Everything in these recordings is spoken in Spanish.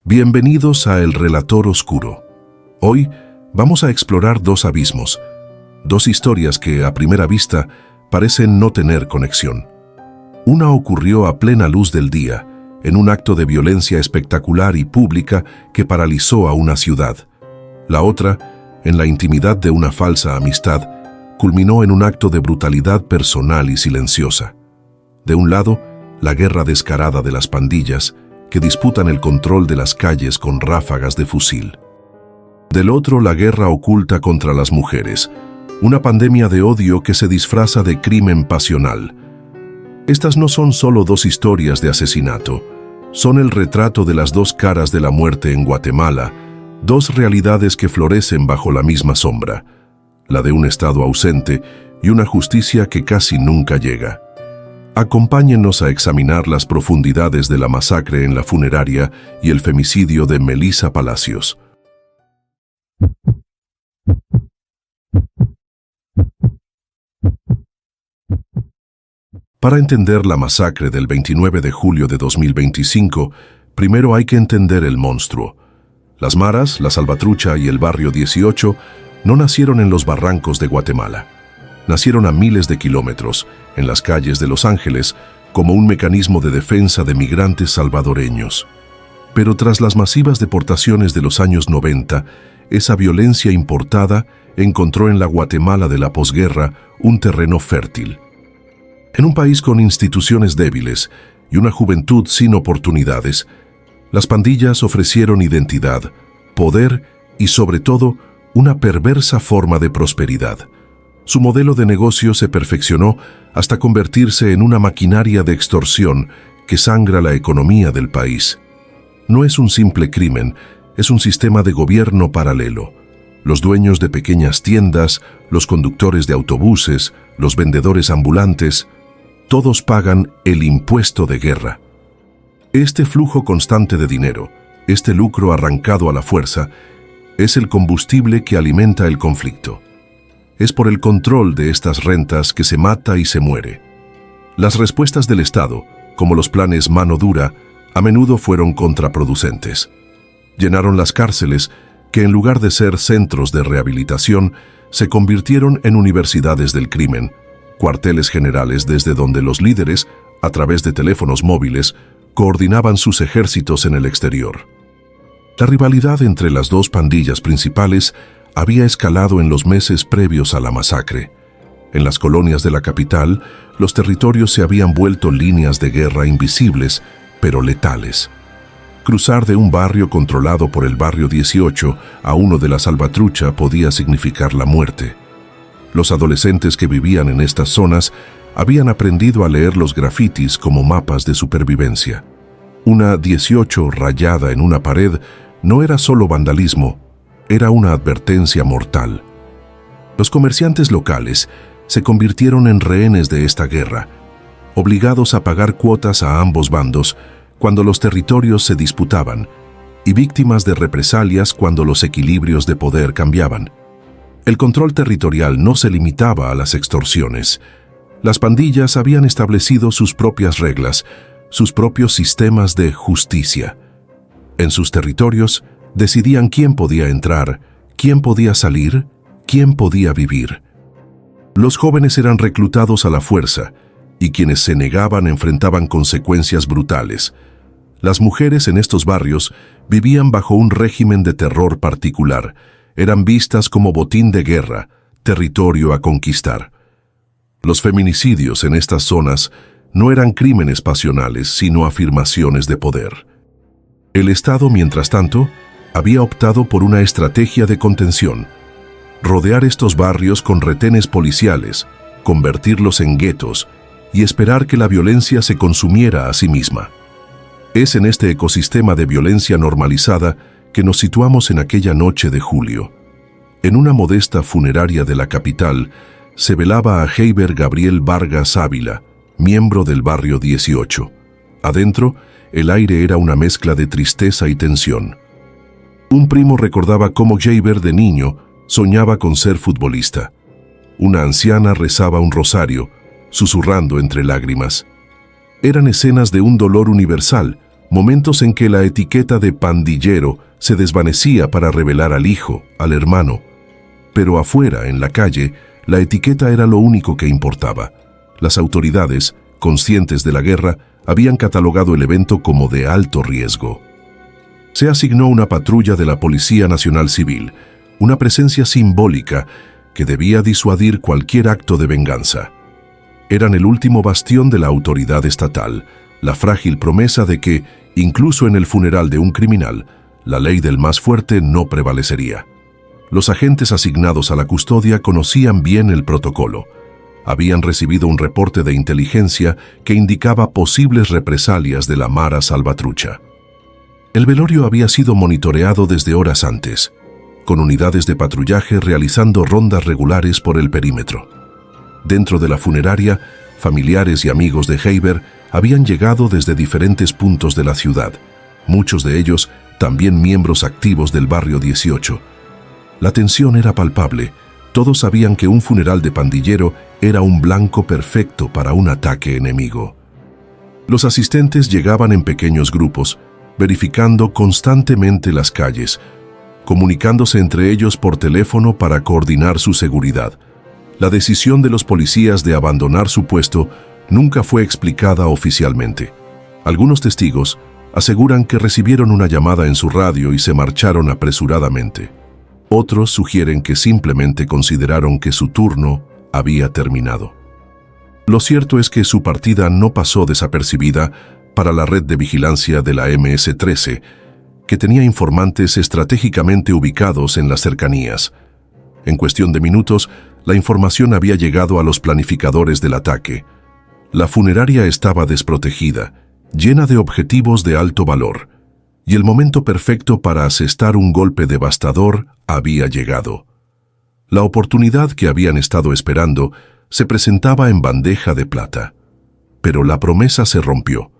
Bienvenidos a El Relator Oscuro. Hoy vamos a explorar dos abismos, dos historias que a primera vista parecen no tener conexión. Una ocurrió a plena luz del día, en un acto de violencia espectacular y pública que paralizó a una ciudad. La otra, en la intimidad de una falsa amistad, culminó en un acto de brutalidad personal y silenciosa. De un lado, la guerra descarada de las pandillas, que disputan el control de las calles con ráfagas de fusil. Del otro, la guerra oculta contra las mujeres, una pandemia de odio que se disfraza de crimen pasional. Estas no son solo dos historias de asesinato, son el retrato de las dos caras de la muerte en Guatemala, dos realidades que florecen bajo la misma sombra, la de un Estado ausente y una justicia que casi nunca llega. Acompáñennos a examinar las profundidades de la masacre en la funeraria y el femicidio de Melissa Palacios. Para entender la masacre del 29 de julio de 2025, primero hay que entender el monstruo. Las Maras, la Salvatrucha y el Barrio 18 no nacieron en los barrancos de Guatemala. Nacieron a miles de kilómetros, en las calles de Los Ángeles, como un mecanismo de defensa de migrantes salvadoreños. Pero tras las masivas deportaciones de los años 90, esa violencia importada encontró en la Guatemala de la posguerra un terreno fértil. En un país con instituciones débiles y una juventud sin oportunidades, las pandillas ofrecieron identidad, poder y, sobre todo, una perversa forma de prosperidad. Su modelo de negocio se perfeccionó hasta convertirse en una maquinaria de extorsión que sangra la economía del país. No es un simple crimen, es un sistema de gobierno paralelo. Los dueños de pequeñas tiendas, los conductores de autobuses, los vendedores ambulantes, todos pagan el impuesto de guerra. Este flujo constante de dinero, este lucro arrancado a la fuerza, es el combustible que alimenta el conflicto. Es por el control de estas rentas que se mata y se muere. Las respuestas del Estado, como los planes mano dura, a menudo fueron contraproducentes. Llenaron las cárceles, que en lugar de ser centros de rehabilitación, se convirtieron en universidades del crimen, cuarteles generales desde donde los líderes, a través de teléfonos móviles, coordinaban sus ejércitos en el exterior. La rivalidad entre las dos pandillas principales había escalado en los meses previos a la masacre. En las colonias de la capital, los territorios se habían vuelto líneas de guerra invisibles, pero letales. Cruzar de un barrio controlado por el Barrio 18 a uno de la Salvatrucha podía significar la muerte. Los adolescentes que vivían en estas zonas habían aprendido a leer los grafitis como mapas de supervivencia. Una 18 rayada en una pared no era solo vandalismo, era una advertencia mortal. Los comerciantes locales se convirtieron en rehenes de esta guerra, obligados a pagar cuotas a ambos bandos cuando los territorios se disputaban y víctimas de represalias cuando los equilibrios de poder cambiaban. El control territorial no se limitaba a las extorsiones. Las pandillas habían establecido sus propias reglas, sus propios sistemas de justicia. En sus territorios, decidían quién podía entrar, quién podía salir, quién podía vivir. Los jóvenes eran reclutados a la fuerza, y quienes se negaban enfrentaban consecuencias brutales. Las mujeres en estos barrios vivían bajo un régimen de terror particular, eran vistas como botín de guerra, territorio a conquistar. Los feminicidios en estas zonas no eran crímenes pasionales, sino afirmaciones de poder. El Estado, mientras tanto, había optado por una estrategia de contención: rodear estos barrios con retenes policiales, convertirlos en guetos y esperar que la violencia se consumiera a sí misma. Es en este ecosistema de violencia normalizada que nos situamos en aquella noche de julio. En una modesta funeraria de la capital se velaba a Heiber Gabriel Vargas Ávila, miembro del Barrio 18. Adentro, el aire era una mezcla de tristeza y tensión. Un primo recordaba cómo Heiber de niño soñaba con ser futbolista. Una anciana rezaba un rosario, susurrando entre lágrimas. Eran escenas de un dolor universal, momentos en que la etiqueta de pandillero se desvanecía para revelar al hijo, al hermano. Pero afuera, en la calle, la etiqueta era lo único que importaba. Las autoridades, conscientes de la guerra, habían catalogado el evento como de alto riesgo. Se asignó una patrulla de la Policía Nacional Civil, una presencia simbólica que debía disuadir cualquier acto de venganza. Eran el último bastión de la autoridad estatal, la frágil promesa de que, incluso en el funeral de un criminal, la ley del más fuerte no prevalecería. Los agentes asignados a la custodia conocían bien el protocolo. Habían recibido un reporte de inteligencia que indicaba posibles represalias de la Mara Salvatrucha. El velorio había sido monitoreado desde horas antes, con unidades de patrullaje realizando rondas regulares por el perímetro. Dentro de la funeraria, familiares y amigos de Heiber habían llegado desde diferentes puntos de la ciudad, muchos de ellos también miembros activos del barrio 18. La tensión era palpable. Todos sabían que un funeral de pandillero era un blanco perfecto para un ataque enemigo. Los asistentes llegaban en pequeños grupos, verificando constantemente las calles, comunicándose entre ellos por teléfono para coordinar su seguridad. La decisión de los policías de abandonar su puesto nunca fue explicada oficialmente. Algunos testigos aseguran que recibieron una llamada en su radio y se marcharon apresuradamente. Otros sugieren que simplemente consideraron que su turno había terminado. Lo cierto es que su partida no pasó desapercibida para la red de vigilancia de la MS-13, que tenía informantes estratégicamente ubicados en las cercanías. En cuestión de minutos, la información había llegado a los planificadores del ataque. La funeraria estaba desprotegida, llena de objetivos de alto valor, y el momento perfecto para asestar un golpe devastador había llegado. La oportunidad que habían estado esperando se presentaba en bandeja de plata, pero la promesa se rompió.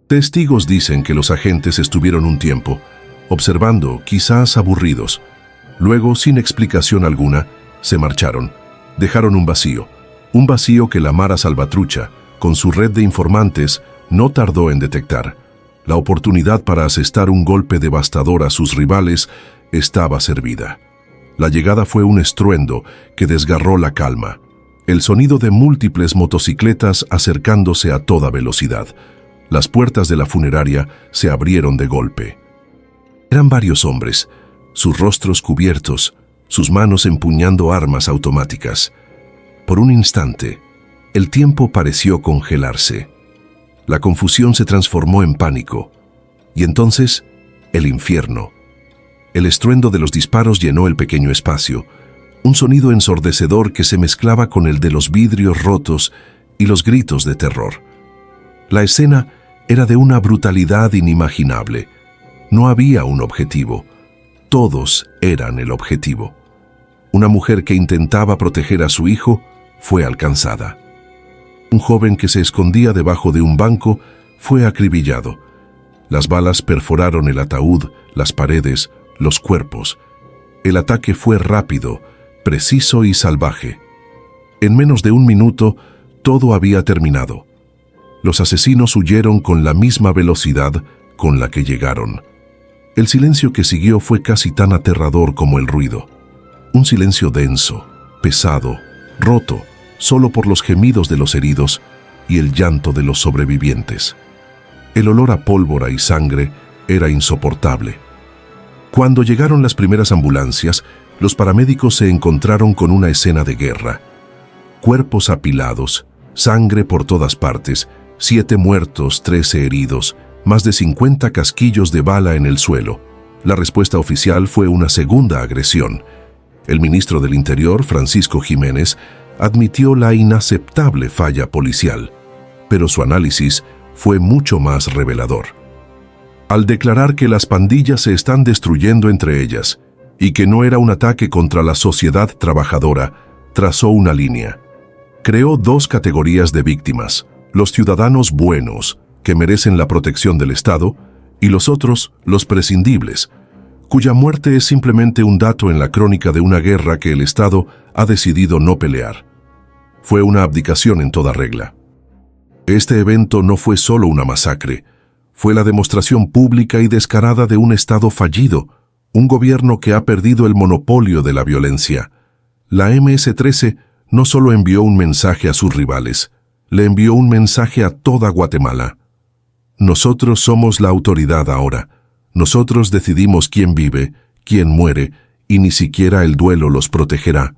Testigos dicen que los agentes estuvieron un tiempo, observando, quizás aburridos. Luego, sin explicación alguna, se marcharon. Dejaron un vacío que la Mara Salvatrucha, con su red de informantes, no tardó en detectar. La oportunidad para asestar un golpe devastador a sus rivales estaba servida. La llegada fue un estruendo que desgarró la calma. El sonido de múltiples motocicletas acercándose a toda velocidad. Las puertas de la funeraria se abrieron de golpe. Eran varios hombres, sus rostros cubiertos, sus manos empuñando armas automáticas. Por un instante, el tiempo pareció congelarse. La confusión se transformó en pánico. Y entonces, el infierno. El estruendo de los disparos llenó el pequeño espacio, un sonido ensordecedor que se mezclaba con el de los vidrios rotos y los gritos de terror. La escena era de una brutalidad inimaginable. No había un objetivo. Todos eran el objetivo. Una mujer que intentaba proteger a su hijo fue alcanzada. Un joven que se escondía debajo de un banco fue acribillado. Las balas perforaron el ataúd, las paredes, los cuerpos. El ataque fue rápido, preciso y salvaje. En menos de un minuto, todo había terminado. Los asesinos huyeron con la misma velocidad con la que llegaron. El silencio que siguió fue casi tan aterrador como el ruido. Un silencio denso, pesado, roto, solo por los gemidos de los heridos y el llanto de los sobrevivientes. El olor a pólvora y sangre era insoportable. Cuando llegaron las primeras ambulancias, los paramédicos se encontraron con una escena de guerra. Cuerpos apilados, sangre por todas partes, 7 muertos, 13 heridos, más de 50 casquillos de bala en el suelo. La respuesta oficial fue una segunda agresión. El ministro del Interior, Francisco Jiménez, admitió la inaceptable falla policial, pero su análisis fue mucho más revelador. Al declarar que las pandillas se están destruyendo entre ellas y que no era un ataque contra la sociedad trabajadora, trazó una línea. Creó 2 categorías de víctimas: los ciudadanos buenos, que merecen la protección del Estado, y los otros, los prescindibles, cuya muerte es simplemente un dato en la crónica de una guerra que el Estado ha decidido no pelear. Fue una abdicación en toda regla. Este evento no fue solo una masacre, Fue la demostración pública y descarada de un Estado fallido, un gobierno que ha perdido el monopolio de la violencia. La MS-13 no solo envió un mensaje a sus rivales, le envió un mensaje a toda Guatemala. Nosotros somos la autoridad ahora. Nosotros decidimos quién vive, quién muere, y ni siquiera el duelo los protegerá.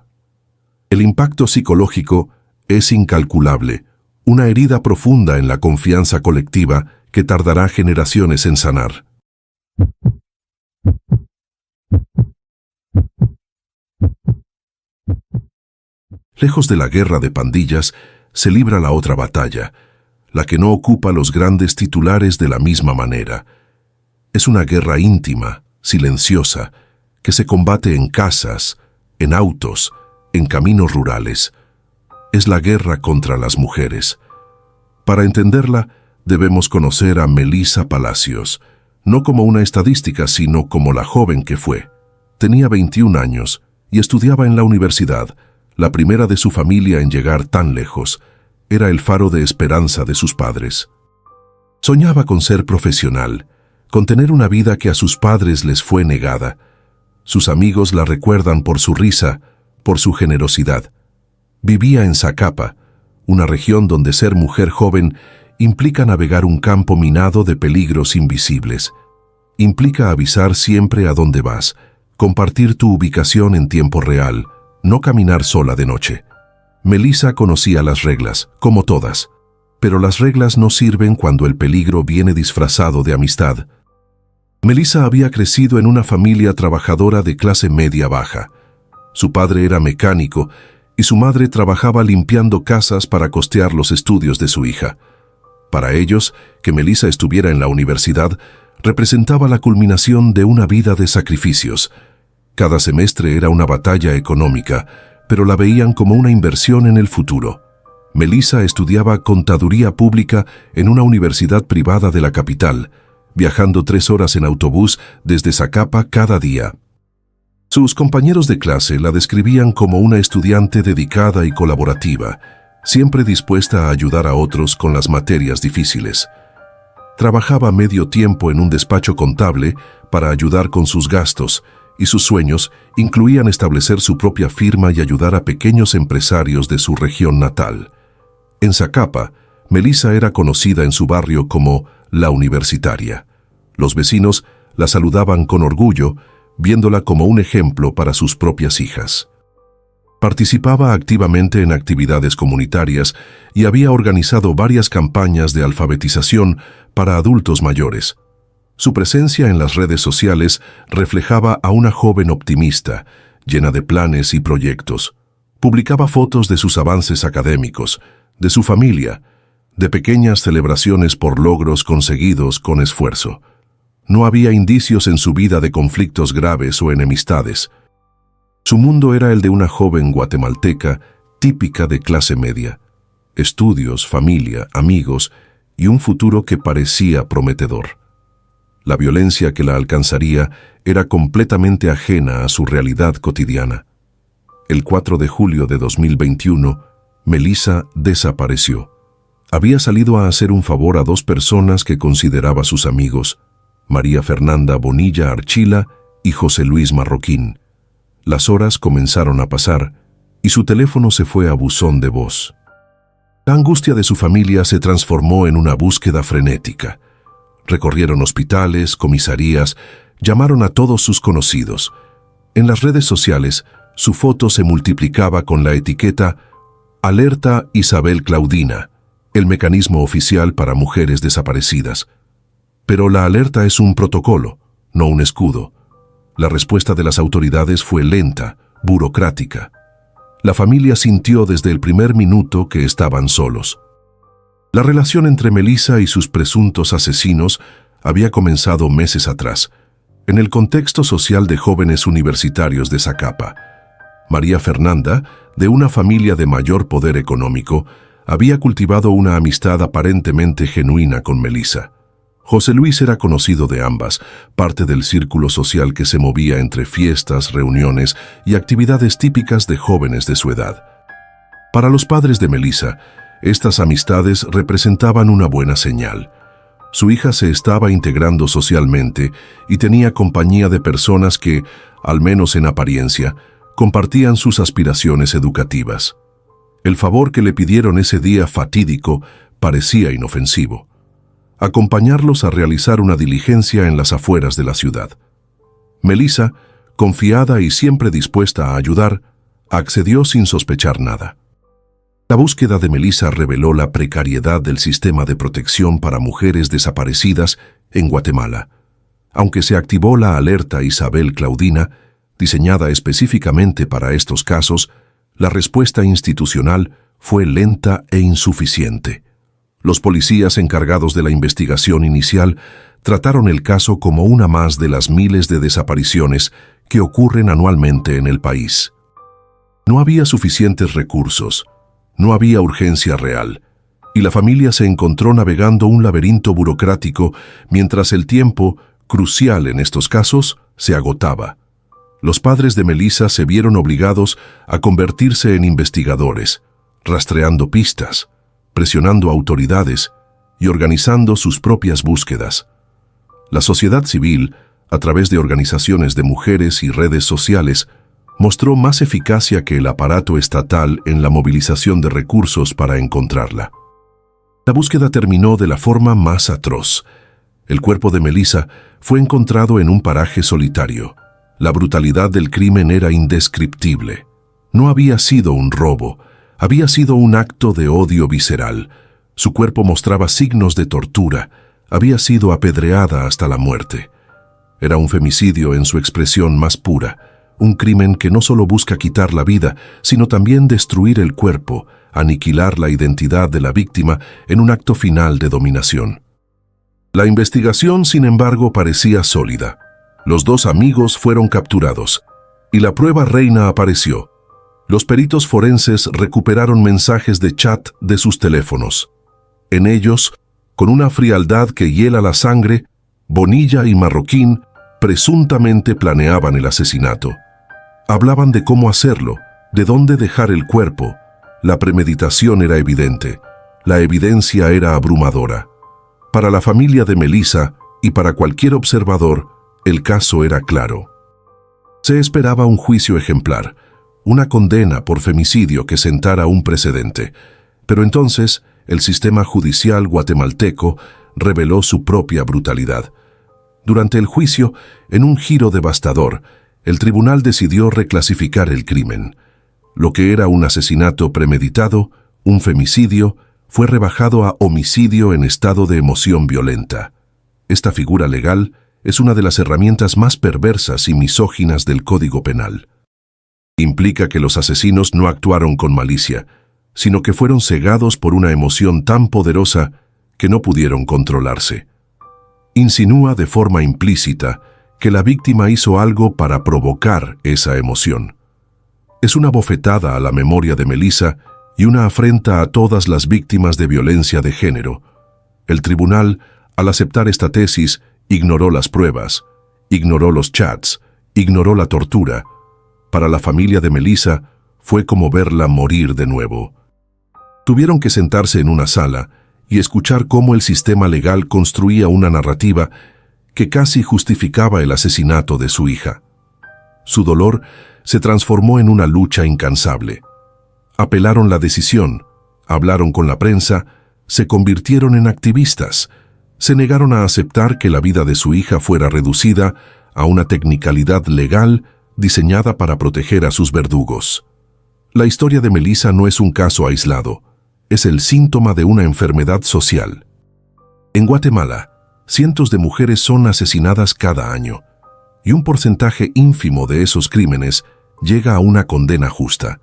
El impacto psicológico es incalculable, una herida profunda en la confianza colectiva que tardará generaciones en sanar. Lejos de la guerra de pandillas, se libra la otra batalla, la que no ocupa los grandes titulares de la misma manera. Es una guerra íntima, silenciosa, que se combate en casas, en autos, en caminos rurales. Es la guerra contra las mujeres. Para entenderla, debemos conocer a Melissa Palacios, no como una estadística, sino como la joven que fue. Tenía 21 años y estudiaba en la universidad, la primera de su familia en llegar tan lejos. Era el faro de esperanza de sus padres. Soñaba con ser profesional, con tener una vida que a sus padres les fue negada. Sus amigos la recuerdan por su risa, por su generosidad. Vivía en Zacapa, una región donde ser mujer joven implica navegar un campo minado de peligros invisibles. Implica avisar siempre a dónde vas, compartir tu ubicación en tiempo real, no caminar sola de noche. Melissa conocía las reglas, como todas, pero las reglas no sirven cuando el peligro viene disfrazado de amistad. Melissa había crecido en una familia trabajadora de clase media-baja. Su padre era mecánico y su madre trabajaba limpiando casas para costear los estudios de su hija. Para ellos, que Melissa estuviera en la universidad representaba la culminación de una vida de sacrificios. Cada semestre era una batalla económica, pero la veían como una inversión en el futuro. Melissa estudiaba contaduría pública en una universidad privada de la capital, viajando 3 horas en autobús desde Zacapa cada día. Sus compañeros de clase la describían como una estudiante dedicada y colaborativa, siempre dispuesta a ayudar a otros con las materias difíciles. Trabajaba medio tiempo en un despacho contable para ayudar con sus gastos, y sus sueños incluían establecer su propia firma y ayudar a pequeños empresarios de su región natal. En Zacapa, Melissa era conocida en su barrio como la universitaria. Los vecinos la saludaban con orgullo, viéndola como un ejemplo para sus propias hijas. Participaba activamente en actividades comunitarias y había organizado varias campañas de alfabetización para adultos mayores. Su presencia en las redes sociales reflejaba a una joven optimista, llena de planes y proyectos. Publicaba fotos de sus avances académicos, de su familia, de pequeñas celebraciones por logros conseguidos con esfuerzo. No había indicios en su vida de conflictos graves o enemistades. Su mundo era el de una joven guatemalteca típica de clase media. Estudios, familia, amigos y un futuro que parecía prometedor. La violencia que la alcanzaría era completamente ajena a su realidad cotidiana. El 4 de julio de 2021, Melissa desapareció. Había salido a hacer un favor a 2 personas que consideraba sus amigos, María Fernanda Bonilla Archila y José Luis Marroquín. Las horas comenzaron a pasar y su teléfono se fue a buzón de voz. La angustia de su familia se transformó en una búsqueda frenética. Recorrieron hospitales, comisarías, llamaron a todos sus conocidos. En las redes sociales, su foto se multiplicaba con la etiqueta Alerta Isabel Claudina, el mecanismo oficial para mujeres desaparecidas. Pero la alerta es un protocolo, no un escudo. La respuesta de las autoridades fue lenta, burocrática. La familia sintió desde el primer minuto que estaban solos. La relación entre Melissa y sus presuntos asesinos había comenzado meses atrás, en el contexto social de jóvenes universitarios de Zacapa. María Fernanda, de una familia de mayor poder económico, había cultivado una amistad aparentemente genuina con Melissa. José Luis era conocido de ambas, parte del círculo social que se movía entre fiestas, reuniones y actividades típicas de jóvenes de su edad. Para los padres de Melissa, estas amistades representaban una buena señal. Su hija se estaba integrando socialmente y tenía compañía de personas que, al menos en apariencia, compartían sus aspiraciones educativas. El favor que le pidieron ese día fatídico parecía inofensivo: acompañarlos a realizar una diligencia en las afueras de la ciudad. Melissa, confiada y siempre dispuesta a ayudar, accedió sin sospechar nada. La búsqueda de Melissa reveló la precariedad del sistema de protección para mujeres desaparecidas en Guatemala. Aunque se activó la alerta Isabel Claudina, diseñada específicamente para estos casos, la respuesta institucional fue lenta e insuficiente. Los policías encargados de la investigación inicial trataron el caso como una más de las miles de desapariciones que ocurren anualmente en el país. No había suficientes recursos, no había urgencia real, y la familia se encontró navegando un laberinto burocrático mientras el tiempo, crucial en estos casos, se agotaba. Los padres de Melissa se vieron obligados a convertirse en investigadores, rastreando pistas, presionando autoridades y organizando sus propias búsquedas. La sociedad civil, a través de organizaciones de mujeres y redes sociales, mostró más eficacia que el aparato estatal en la movilización de recursos para encontrarla. La búsqueda terminó de la forma más atroz. El cuerpo de Melissa fue encontrado en un paraje solitario. La brutalidad del crimen era indescriptible. No había sido un robo, había sido un acto de odio visceral. Su cuerpo mostraba signos de tortura, había sido apedreada hasta la muerte. Era un femicidio en su expresión más pura, un crimen que no solo busca quitar la vida, sino también destruir el cuerpo, aniquilar la identidad de la víctima en un acto final de dominación. La investigación, sin embargo, parecía sólida. Los dos amigos fueron capturados, y la prueba reina apareció. Los peritos forenses recuperaron mensajes de chat de sus teléfonos. En ellos, con una frialdad que hiela la sangre, Bonilla y Marroquín presuntamente planeaban el asesinato. Hablaban de cómo hacerlo, de dónde dejar el cuerpo. La premeditación era evidente, la evidencia era abrumadora. Para la familia de Melissa y para cualquier observador, el caso era claro. Se esperaba un juicio ejemplar, una condena por femicidio que sentara un precedente. Pero entonces, el sistema judicial guatemalteco reveló su propia brutalidad. Durante el juicio, en un giro devastador, el tribunal decidió reclasificar el crimen. Lo que era un asesinato premeditado, un femicidio, fue rebajado a homicidio en estado de emoción violenta. Esta figura legal es una de las herramientas más perversas y misóginas del Código Penal. Implica que los asesinos no actuaron con malicia, sino que fueron cegados por una emoción tan poderosa que no pudieron controlarse. Insinúa de forma implícita que la víctima hizo algo para provocar esa emoción. Es una bofetada a la memoria de Melissa y una afrenta a todas las víctimas de violencia de género. El tribunal, al aceptar esta tesis, ignoró las pruebas, ignoró los chats, ignoró la tortura. Para la familia de Melissa, fue como verla morir de nuevo. Tuvieron que sentarse en una sala y escuchar cómo el sistema legal construía una narrativa que casi justificaba el asesinato de su hija. Su dolor se transformó en una lucha incansable. Apelaron la decisión, hablaron con la prensa, se convirtieron en activistas, se negaron a aceptar que la vida de su hija fuera reducida a una tecnicalidad legal diseñada para proteger a sus verdugos. La historia de Melissa no es un caso aislado, es el síntoma de una enfermedad social. En Guatemala, cientos de mujeres son asesinadas cada año, y un porcentaje ínfimo de esos crímenes llega a una condena justa.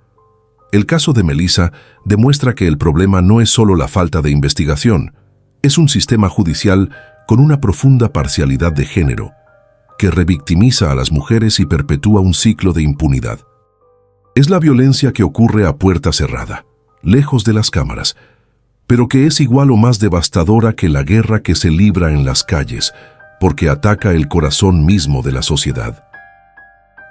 El caso de Melissa demuestra que el problema no es solo la falta de investigación, es un sistema judicial con una profunda parcialidad de género, que revictimiza a las mujeres y perpetúa un ciclo de impunidad. Es la violencia que ocurre a puerta cerrada, lejos de las cámaras, pero que es igual o más devastadora que la guerra que se libra en las calles, porque ataca el corazón mismo de la sociedad.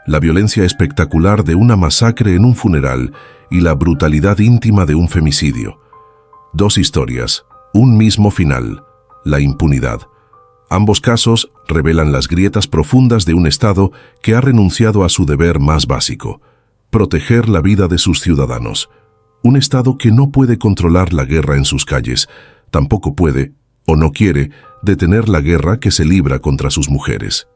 La violencia espectacular de una masacre en un funeral y la brutalidad íntima de un femicidio. Dos historias, un mismo final, la impunidad. Ambos casos revelan las grietas profundas de un Estado que ha renunciado a su deber más básico: proteger la vida de sus ciudadanos. Un Estado que no puede controlar la guerra en sus calles, tampoco puede, o no quiere, detener la guerra que se libra contra sus mujeres.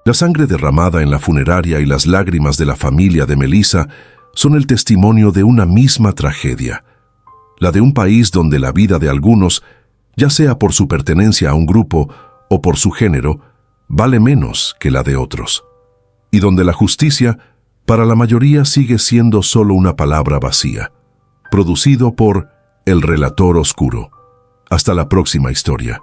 La sangre derramada en la funeraria y las lágrimas de la familia de Melissa son el testimonio de una misma tragedia, la de un país donde la vida de algunos, ya sea por su pertenencia a un grupo o por su género, vale menos que la de otros, y donde la justicia, para la mayoría, sigue siendo solo una palabra vacía. Producido por El Relator Oscuro. Hasta la próxima historia.